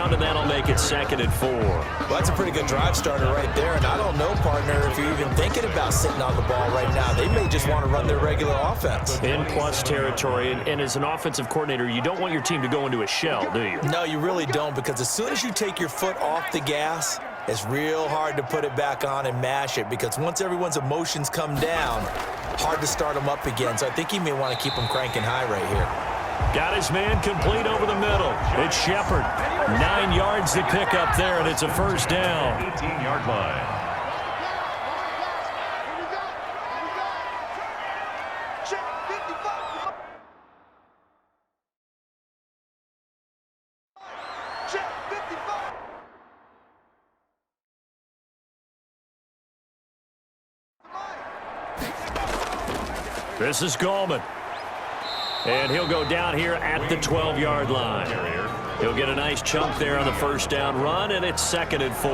ground, and that'll make it 2nd and 4. Well, that's a pretty good drive starter right there, and I don't know, partner, if you're even thinking about sitting on the ball right now. They may just want to run their regular offense. In plus territory, and as an offensive coordinator, you don't want your team to go into a shell, do you? No, you really don't, because as soon as you take your foot off the gas, it's real hard to put it back on and mash it, because once everyone's emotions come down, hard to start them up again. So I think he may want to keep them cranking high right here. Got his man complete over the middle. It's Shepard. 9 yards to pick up there, and it's a first down. 18-yard line. This is Gallman. And he'll go down here at the 12-yard line. He'll get a nice chunk there on the first down run, and it's 2nd and 4.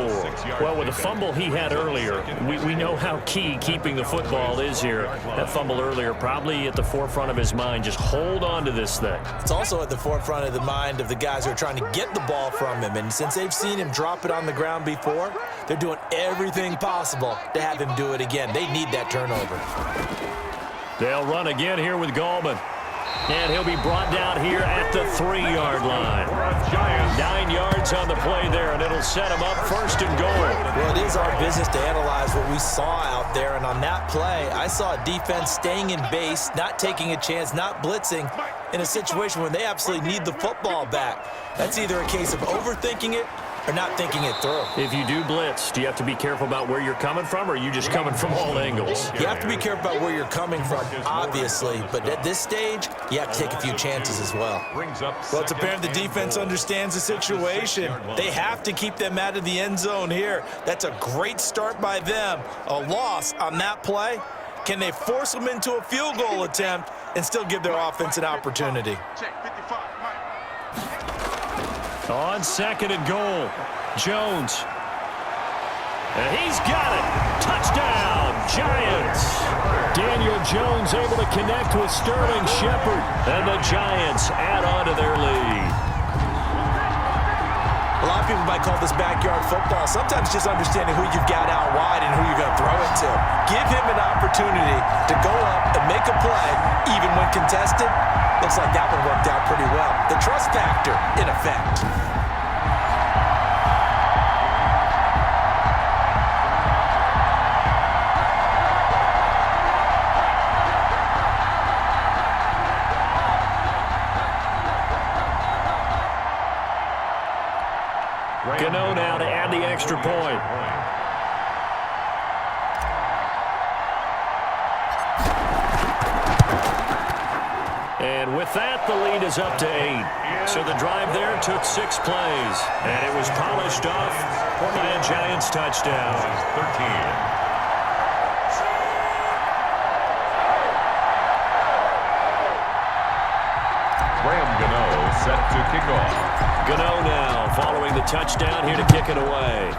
Well, with the fumble he had earlier, we know how key keeping the football is here. That fumble earlier probably at the forefront of his mind. Just hold on to this thing. It's also at the forefront of the mind of the guys who are trying to get the ball from him. And since they've seen him drop it on the ground before, they're doing everything possible to have him do it again. They need that turnover. They'll run again here with Gallman. And he'll be brought down here at the 3-yard line. 9 yards on the play there, and it'll set him up 1st and goal. Well, it is our business to analyze what we saw out there, and on that play, I saw a defense staying in base, not taking a chance, not blitzing, in a situation where they absolutely need the football back. That's either a case of overthinking it or not thinking it through. If you do blitz, do you have to be careful about where you're coming from, or are you just coming from all angles? You have to be careful about where you're coming from, obviously, but at this stage, you have to take a few chances as well. Well, it's apparent the defense understands the situation. They have to keep them out of the end zone here. That's a great start by them. A loss on that play. Can they force them into a field goal attempt and still give their offense an opportunity? On 2nd and goal, Jones. And he's got it. Touchdown, Giants. Daniel Jones able to connect with Sterling Shepard. And the Giants add on to their lead. A lot of people might call this backyard football. Sometimes just understanding who you've got out wide and who you're going to throw it to. Give him an opportunity to go up and make a play, even when contested. Looks like that one worked out pretty well. The trust factor in effect. Gano now to add the extra point. And with that, the lead is up to 8. So the drive there took 6 plays, and it was polished off by a Giants touchdown. 13. Set to kick off. Gano now following the touchdown here to kick it away.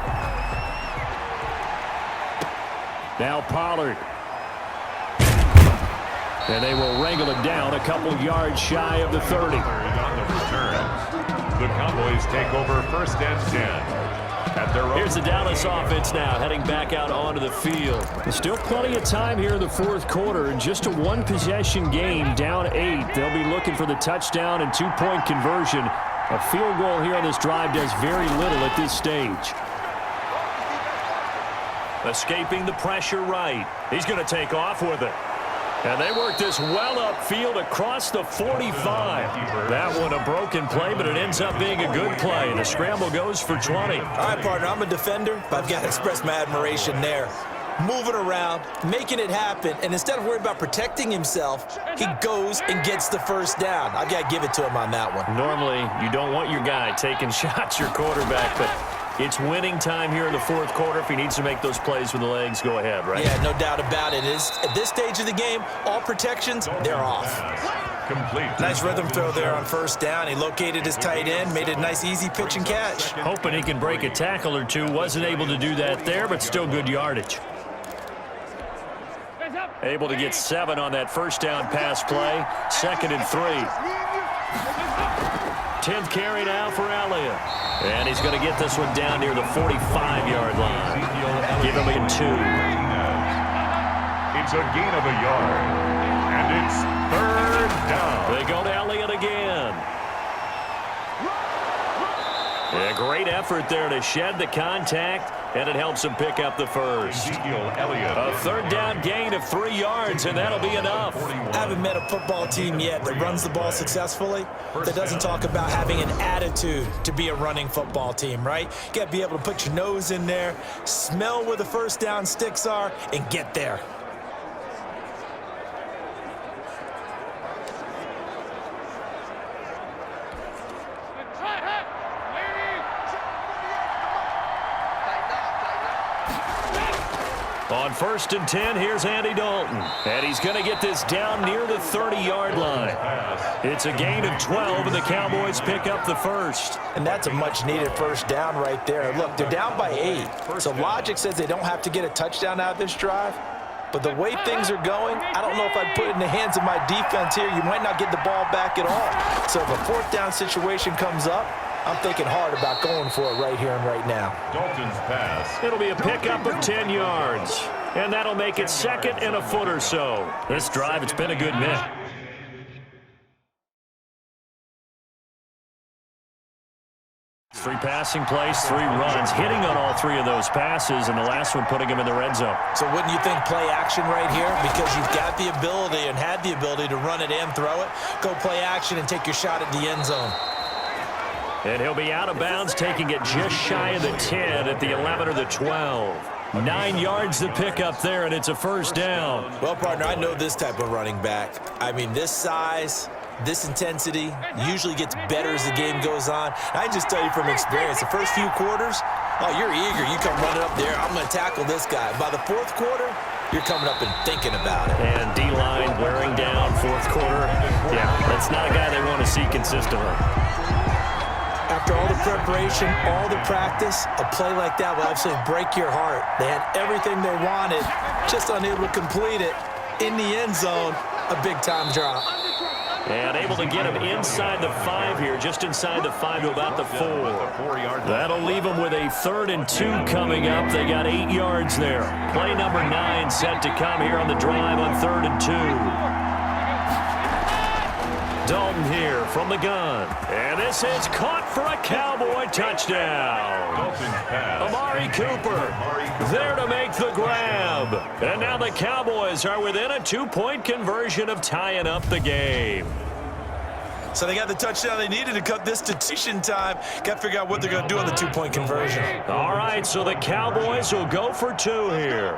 Now Pollard. And they will wrangle it down a couple yards shy of the 30. On the return. The Cowboys take over 1st and 10. Here's the Dallas offense now heading back out onto the field. There's still plenty of time here in the 4th quarter, and just a 1-possession game, down 8. They'll be looking for the touchdown and 2-point conversion. A field goal here on this drive does very little at this stage. Escaping the pressure right. He's going to take off with it. And they work this well upfield across the 45. That one a broken play, but it ends up being a good play. The scramble goes for 20. All right, partner, I'm a defender, but I've got to express my admiration there. Moving around, making it happen, and instead of worrying about protecting himself, he goes and gets the first down. I've got to give it to him on that one. Normally, you don't want your guy taking shots, your quarterback, but it's winning time here in the 4th quarter. If he needs to make those plays with the legs, go ahead, right? Yeah, no doubt about it. At this stage of the game, all protections, they're off. Complete. Nice rhythm throw there on 1st down. He located his tight end, made it a nice, easy pitch and catch. Hoping he can break a tackle or two. Wasn't able to do that there, but still good yardage. Able to get 7 on that 1st down pass play. 2nd and 3. 10th carry now for Elliott. And he's going to get this one down near the 45-yard line. Give him a 2. It's a gain of a yard. And it's 3rd down. They go to Elliott again. A great effort there to shed the contact, and it helps him pick up the first. A 3rd down gain of 3 yards, and that'll be enough. I haven't met a football team yet that runs the ball successfully that doesn't talk about having an attitude to be a running football team, right? You got to be able to put your nose in there, smell where the first down sticks are, and get there. On 1st and 10, here's Andy Dalton. And he's going to get this down near the 30-yard line. It's a gain of 12, and the Cowboys pick up the first. And that's a much-needed first down right there. Look, they're down by 8. So logic says they don't have to get a touchdown out of this drive. But the way things are going, I don't know if I'd put it in the hands of my defense here. You might not get the ball back at all. So if a 4th down situation comes up, I'm thinking hard about going for it right here and right now. Dalton's pass. It'll be a pickup of 10 yards. And that'll make it 2nd and a foot or so. This drive, it's been a good minute. Three passing plays, 3 runs, hitting on all 3 of those passes, and the last one putting him in the red zone. So wouldn't you think play action right here? Because you've got the ability and had the ability to run it and throw it. Go play action and take your shot at the end zone. And he'll be out of bounds, taking it just shy of the 10 at the 11 or the 12. 9 yards to pick up there, and it's a first down. Well, partner, I know this type of running back. I mean, this size, this intensity usually gets better as the game goes on. I can just tell you from experience, the first few quarters, oh, you're eager. You come running up there, I'm going to tackle this guy. By the 4th quarter, you're coming up and thinking about it. And D-line wearing down 4th quarter. Yeah, that's not a guy they want to see consistently. After all the preparation, all the practice, a play like that will absolutely break your heart. They had everything they wanted, just unable to complete it. In the end zone, a big-time drop. And able to get him inside the 5 here, just inside the 5 to about the 4. That'll leave them with a 3rd and 2 coming up. They got 8 yards there. Play number 9 set to come here on the drive on 3rd and 2. Dalton here from the gun. And this is caught for a Cowboy touchdown. Amari Cooper there to make the grab. And now the Cowboys are within a 2-point conversion of tying up the game. So they got the touchdown they needed to cut this to decision time. Got to figure out what they're going to do on the 2-point conversion. All right, so the Cowboys will go for 2 here.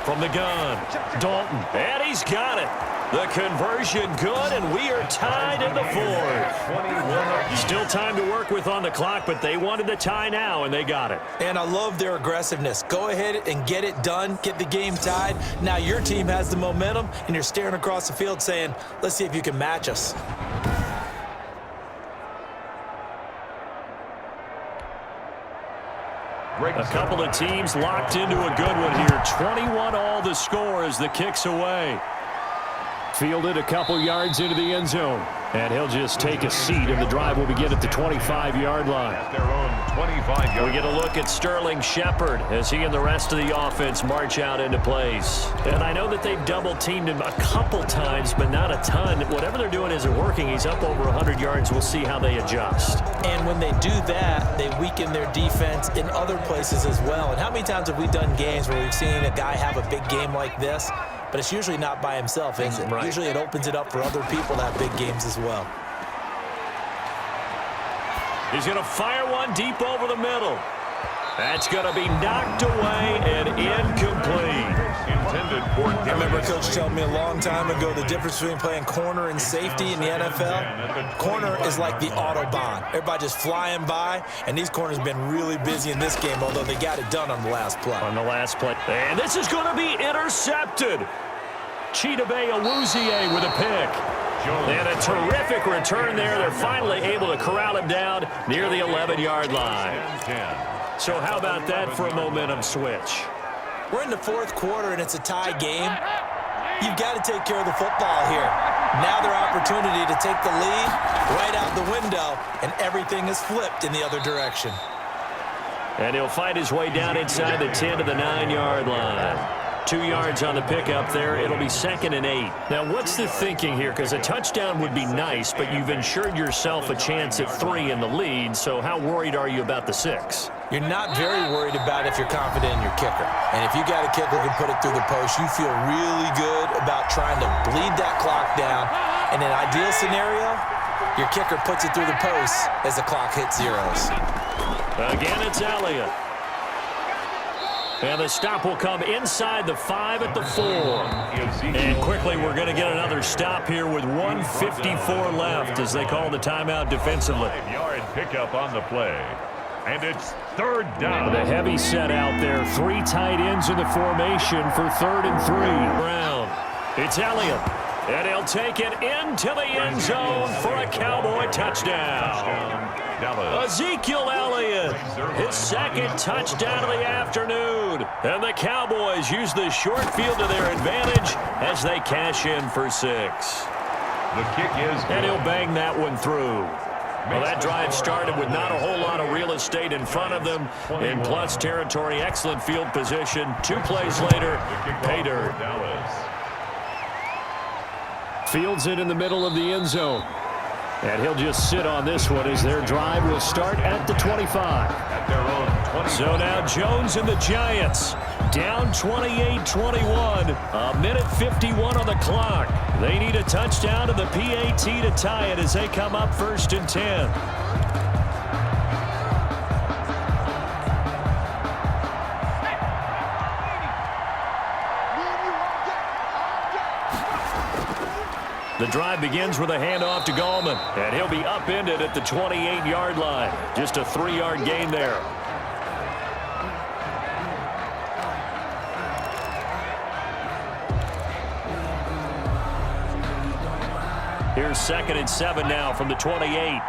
From the gun, Dalton, and he's got it. The conversion good, and we are tied in the 4th. Still time to work with on the clock, but they wanted the tie now, and they got it. And I love their aggressiveness. Go ahead and get it done, get the game tied. Now your team has the momentum, and you're staring across the field saying, let's see if you can match us. A couple of teams locked into a good one here. 21-all the score as the kick's away. Fielded a couple yards into the end zone. And he'll just take a seat, and the drive will begin at the 25-yard line. At their own 25-yard. We get a look at Sterling Shepard as he and the rest of the offense march out into place. And I know that they've double-teamed him a couple times, but not a ton. Whatever they're doing isn't working. He's up over 100 yards. We'll see how they adjust. And when they do that, they weaken their defense in other places as well. And how many times have we done games where we've seen a guy have a big game like this? But it's usually not by himself, is it? Right. Usually it opens it up for other people to have big games as well. He's going to fire one deep over the middle. That's going to be knocked away and incomplete. I remember Coach telling me a long time ago the difference between playing corner and safety in the NFL. Corner is like the Autobahn. Everybody just flying by, and these corners have been really busy in this game, although they got it done on the last play. And this is going to be intercepted. Chidobe Awuzie with a pick. And a terrific return there. They're finally able to corral him down near the 11-yard line. So how about that for a momentum switch? We're in the 4th quarter, and it's a tie game. You've got to take care of the football here. Now their opportunity to take the lead right out the window, and everything is flipped in the other direction. And he'll fight his way down inside the 10 to the 9-yard line. 2 yards on the pickup there. It'll be 2nd and 8. Now, what's the thinking here? Because a touchdown would be nice, but you've ensured yourself a chance at 3 in the lead, so how worried are you about the 6? You're not very worried about it if you're confident in your kicker. And if you got a kicker who can put it through the post, you feel really good about trying to bleed that clock down. In an ideal scenario, your kicker puts it through the post as the clock hits zeros. Again, it's Elliott. And the stop will come inside the 5 at the 4. And quickly, we're going to get another stop here with 1:54 left as they call the timeout defensively. 5-yard pickup on the play. And it's 3rd down. The heavy set out there. 3 tight ends in the formation for 3rd and 3. Brown. It's Elliott. And he'll take it into the end zone for a Cowboy touchdown. Ezekiel Elliott, his 2nd touchdown of the afternoon. And the Cowboys use the short field to their advantage as they cash in for 6. The kick is good. And he'll bang that one through. Well, that drive started with not a whole lot of real estate in front of them. In plus territory, excellent field position. 2 plays later, pay dirt. Fields it in the middle of the end zone. And he'll just sit on this one as their drive will start at the 25. So now Jones and the Giants down 28-21. 1:51 on the clock. They need a touchdown to the PAT to tie it as they come up 1st and 10. The drive begins with a handoff to Gallman, and he'll be upended at the 28-yard line. Just a 3-yard gain there. Here's 2nd and 7 now from the 28.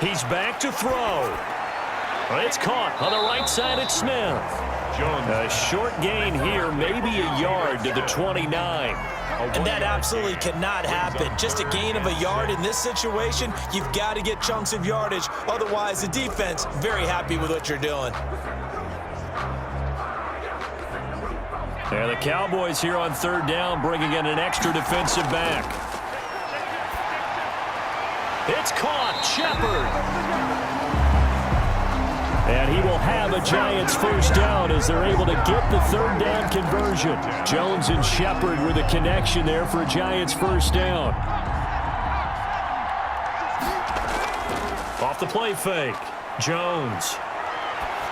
He's back to throw. It's caught on the right side at Smith. A short gain here, maybe a yard to the 29. And that absolutely cannot happen. Just a gain of a yard in this situation, you've got to get chunks of yardage. Otherwise, the defense, very happy with what you're doing. And the Cowboys here on 3rd down, bringing in an extra defensive back. It's caught, Shepard. And he will have a Giants 1st down as they're able to get the 3rd down conversion. Jones and Shepard with a connection there for a Giants 1st down. Off the play fake. Jones.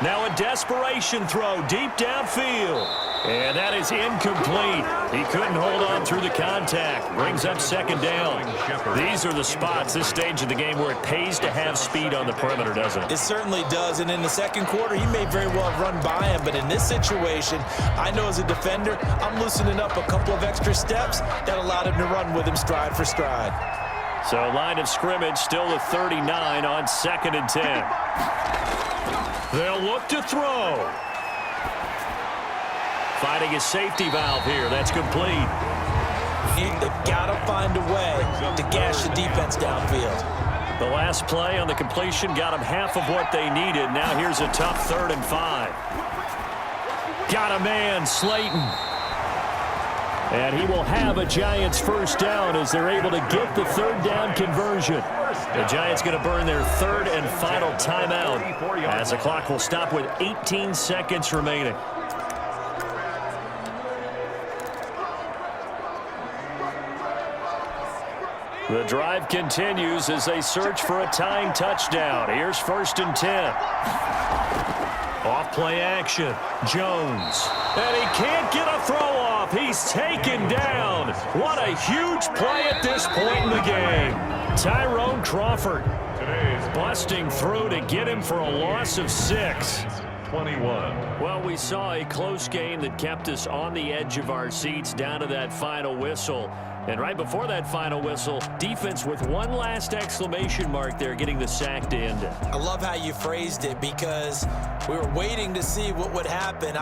Now a desperation throw deep downfield. And that is incomplete. He couldn't hold on through the contact. Brings up 2nd down. These are the spots, this stage of the game, where it pays to have speed on the perimeter, doesn't it? It certainly does. And in the 2nd quarter, he may very well have run by him. But in this situation, I know as a defender, I'm loosening up a couple of extra steps that allowed him to run with him stride for stride. So line of scrimmage still the 39 on 2nd and 10. They'll look to throw. Finding a safety valve here. That's complete. They've got to find a way to gash the defense downfield. The last play on the completion got them half of what they needed. Now here's a tough 3rd and 5. Got a man, Slayton. And he will have a Giants 1st down as they're able to get the 3rd down conversion. The Giants going to burn their 3rd and final timeout as the clock will stop with 18 seconds remaining. The drive continues as they search for a tying touchdown. Here's 1st and 10. Off play action. Jones. And he can't get a throw off. He's taken down. What a huge play at this point in the game. Tyrone Crawford busting through to get him for a loss of 6. 21. Well, we saw a close game that kept us on the edge of our seats down to that final whistle. And right before that final whistle, defense with one last exclamation mark there, getting the sack to end it. I love how you phrased it because we were waiting to see what would happen.